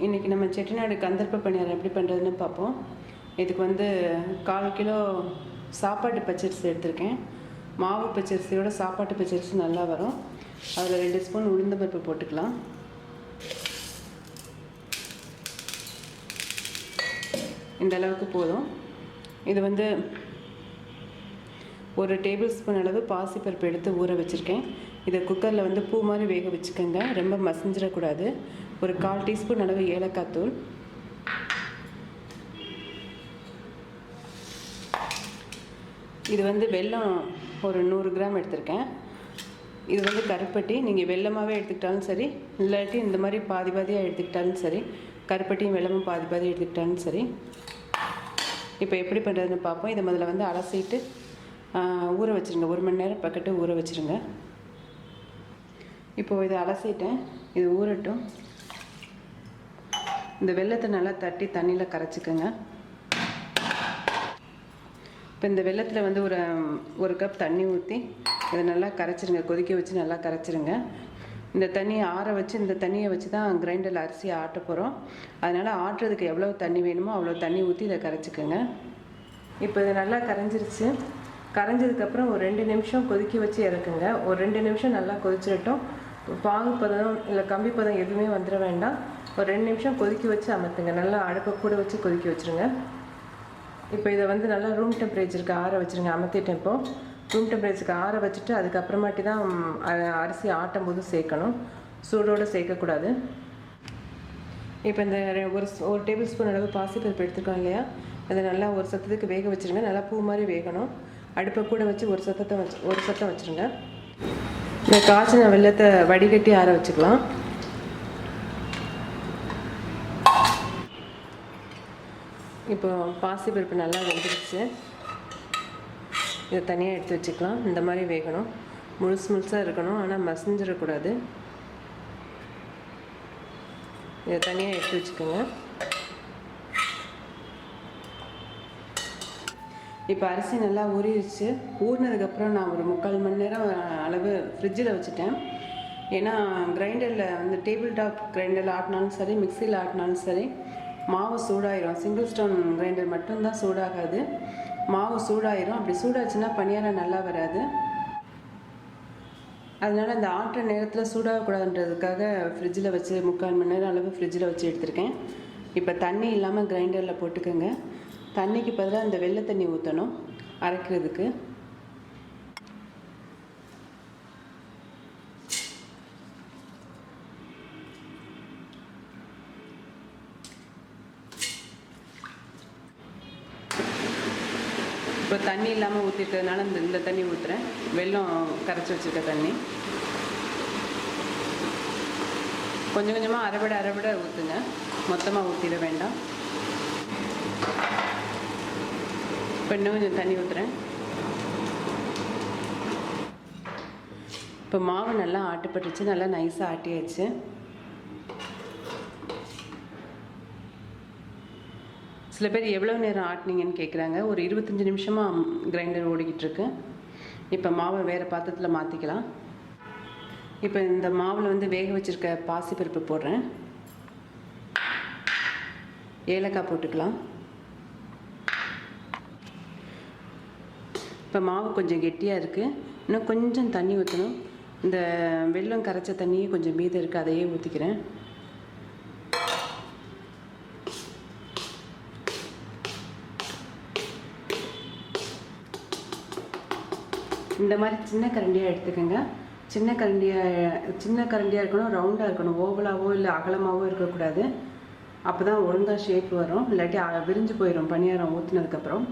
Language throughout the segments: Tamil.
இன்றைக்கி நம்ம செட்டிநாடு கந்தர்ப்ப பணியாரம் எப்படி பண்ணுறதுன்னு பார்ப்போம். இதுக்கு வந்து 1/4 கிலோ சாப்பாட்டு பச்சரிசி எடுத்திருக்கேன். மாவு பச்சரிசியோட சாப்பாட்டு பச்சரிசி நல்லா வரும். அதில் 2 ஸ்பூன் உளுந்த பருப்பு போட்டுக்கலாம். இந்த அளவுக்கு போதும். இது வந்து 1 டேபிள் ஸ்பூன் அளவு பாசிப்பருப்பு எடுத்து ஊற வச்சுருக்கேன். இதை குக்கரில் வந்து பூ மாதிரி வேக வச்சுக்கோங்க, ரொம்ப மசிஞ்சிடக்கூடாது. ஒரு 1/4 டீஸ்பூன் அளவு ஏலக்காய் தூள், இது வந்து வெல்லம் ஒரு 100 கிராம் எடுத்திருக்கேன். இது வந்து கருப்பட்டி, நீங்கள் வெல்லமாகவே எடுத்துக்கிட்டாலும் சரி, இல்லாட்டி இந்த மாதிரி பாதி பாதியாக எடுத்துக்கிட்டாலும் சரி, கருப்பட்டியும் வெல்லமும் பாதி பாதி எடுத்துக்கிட்டாலும் சரி. இப்போ எப்படி பண்ணுறதுன்னு பார்ப்போம். இதை முதல்ல வந்து அலசிட்டு ஊற வச்சுருங்க. 1 மணி நேரம் பக்கத்து ஊற வச்சுருங்க. இப்போது இதை அலசிட்டேன், இது ஊறட்டும். இந்த வெல்லத்தை நல்லா தட்டி தண்ணியில் கரைச்சிக்கோங்க. இப்போ இந்த வெல்லத்தில் வந்து ஒரு கப் தண்ணி ஊற்றி இதை நல்லா கரைச்சிருங்க. கொதிக்க வச்சு நல்லா கரைச்சிருங்க. இந்த தண்ணியை ஆற வச்சு, இந்த தண்ணியை வச்சு தான் கிரைண்டரில் அரிசி ஆட்ட போகிறோம். அதனால் ஆட்டுறதுக்கு எவ்வளோ தண்ணி வேணுமோ அவ்வளோ தண்ணி ஊற்றி இதை கரைச்சிக்கோங்க. இப்போ இது நல்லா கரைஞ்சிருச்சு. கரைஞ்சதுக்கப்புறம் ஒரு 2 நிமிஷம் கொதிக்க வச்சு இறக்குங்க. ஒரு 2 நிமிஷம் நல்லா கொதிச்சிடட்டும். பாகு பதம் இல்லை கம்பி பதம் எதுவுமே வந்துட வேண்டாம். ஒரு 2 நிமிஷம் கொதிக்க வச்சு அமர்த்துங்க. நல்லா அடுப்பை கூட வச்சு கொதிக்க வச்சுருங்க. இப்போ இதை வந்து நல்லா ரூம் டெம்பரேச்சருக்கு ஆற வச்சுருங்க. அமர்த்திட்டேன். இப்போது ரூம் டெம்பரேச்சருக்கு ஆற வச்சுட்டு அதுக்கப்புறமாட்டி தான் அரிசி ஆட்டும் போது சேர்க்கணும். சூடோடு சேர்க்கக்கூடாது. இப்போ இந்த ஒரு டேபிள் ஸ்பூன் அளவு பாசிப்பருப்பு எடுத்துருக்கோம் இல்லையா, அதை நல்லா ஒரு சத்தத்துக்கு வேக வச்சுருங்க. நல்லா பூ மாதிரி வேகணும். அடுப்பை கூட வச்சு ஒரு சத்தம் வச்சுருங்க. இந்த காய்ச்சின வெல்லத்தை வடிகட்டி ஆற வச்சுக்கலாம். இப்போ பாசிப்பருப்பு நல்லா வெந்துருச்சு. இதை தனியாக எடுத்து வச்சுக்கலாம். இந்த மாதிரி வேகணும். முழுசாக இருக்கணும், ஆனால் மசிஞ்சிடக்கூடாது. இதை தனியாக எடுத்து வச்சுக்கோங்க. இப்போ அரிசி நல்லா ஊறிடுச்சு. ஊறினதுக்கப்புறம் நான் ஒரு 3/4 மணி நேரம் அளவு ஃப்ரிட்ஜில் வச்சுட்டேன். ஏன்னா கிரைண்டரில் வந்து டேபிள் டாப் கிரைண்டரில் ஆட்டினாலும் சரி, மிக்சியில் ஆட்டினாலும் சரி, மாவு சூடாயிரும். சிங்கிள் ஸ்டோன் கிரைண்டர் மட்டும்தான் சூடாகாது, மாவு சூடாயிரும். அப்படி சூடாச்சுன்னா பணியாரம் நல்லா வராது. அதனால் இந்த ஆட்டுற நேரத்தில் சூடாகக்கூடாதுன்றதுக்காக ஃப்ரிட்ஜில் வச்சு 3/4 மணி நேரம் அளவு ஃப்ரிட்ஜில் வச்சு எடுத்திருக்கேன். இப்போ தண்ணி இல்லாமல் கிரைண்டரில் போட்டுக்கோங்க. தண்ணிக்கு பதிலாக இந்த வெள்ளை தண்ணி ஊற்றணும் அரைக்கிறதுக்கு. இப்போ தண்ணி இல்லாமல் ஊற்றிட்டதுனால இந்த தண்ணி ஊற்றுறேன். வெல்லம் கரைச்சி வச்சுருக்க தண்ணி கொஞ்சம் கொஞ்சமாக அரைவிட ஊற்றுங்க. மொத்தமாக ஊற்றிட வேண்டாம். இப்போ இன்னும் கொஞ்சம் தண்ணி ஊற்றுறேன். இப்போ மாவு நல்லா ஆட்டுப்பட்டுச்சு, நல்லா நைஸாக ஆட்டியாச்சு. சில பேர் எவ்வளோ நேரம் ஆட்டினீங்கன்னு கேட்குறாங்க. ஒரு 25 நிமிஷமாக கிரைண்டர் ஓடிக்கிட்டு இருக்கு. இப்போ மாவை வேறு பாத்திரத்தில் மாற்றிக்கலாம். இப்போ இந்த மாவில் வந்து வேக வச்சுருக்க பாசிப்பருப்பு போடுறேன். ஏலக்காய் போட்டுக்கலாம். இப்போ மாவு கொஞ்சம் கெட்டியாக இருக்குது. இன்னும் கொஞ்சம் தண்ணி ஊற்றணும். இந்த வெல்லம் கரைச்ச தண்ணியே கொஞ்சம் மீதம் இருக்குது, அதையே ஊற்றிக்கிறேன். இந்த மாதிரி சின்ன கரண்டியாக எடுத்துக்கோங்க. சின்ன கரண்டியாக இருக்கணும், ரவுண்டாக இருக்கணும். ஓவலாகவோ இல்லை அகலமாகவோ இருக்கக்கூடாது. அப்போ தான் ஒழுங்காக ஷேப் வரும். இல்லாட்டி விரிஞ்சு போயிடும் பணியாரம் ஊற்றினதுக்கப்புறம்.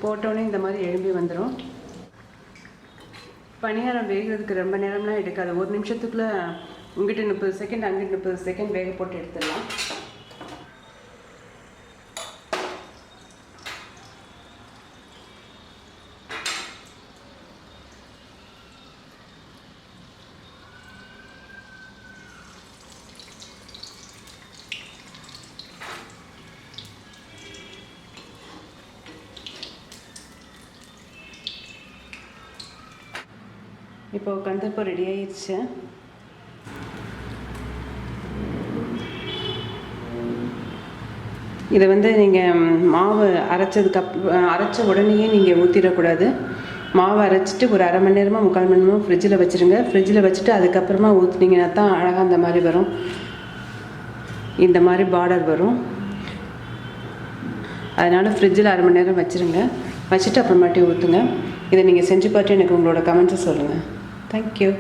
போட்டோன்னே இந்த மாதிரி எழும்பி வந்துடும். பணியாரம் வேகிறதுக்கு ரொம்ப நேரம்லாம் எடுக்காது. 1 நிமிஷத்துக்குள்ளே இங்கிட்ட 30 செகண்ட், அங்கிட்ட 30 செகண்ட் வேக போட்டு எடுத்துடலாம். இப்போ கந்தப்போ ரெடி ஆயிடுச்சு. இதை வந்து நீங்கள் மாவு அரைச்ச உடனேயே நீங்கள் ஊற்றிடக்கூடாது. மாவு அரைச்சிட்டு ஒரு அரை மணி நேரமாக 3/4 மணி நேரமாக ஃப்ரிட்ஜில் வச்சுருங்க. ஃப்ரிட்ஜில் வச்சுட்டு அதுக்கப்புறமா ஊற்றுனீங்கன்னா தான் அழகாக அந்த மாதிரி வரும். இந்த மாதிரி பார்டர் வரும். அதனால் ஃப்ரிட்ஜில் அரை மணி நேரம் வச்சுருங்க. வச்சுட்டு அப்புறமாட்டி ஊற்றுங்க. இதை நீங்கள் செஞ்சு பார்த்து எனக்கு உங்களோட கமெண்ட்ஸை சொல்லுங்கள். தேங்க்யூ.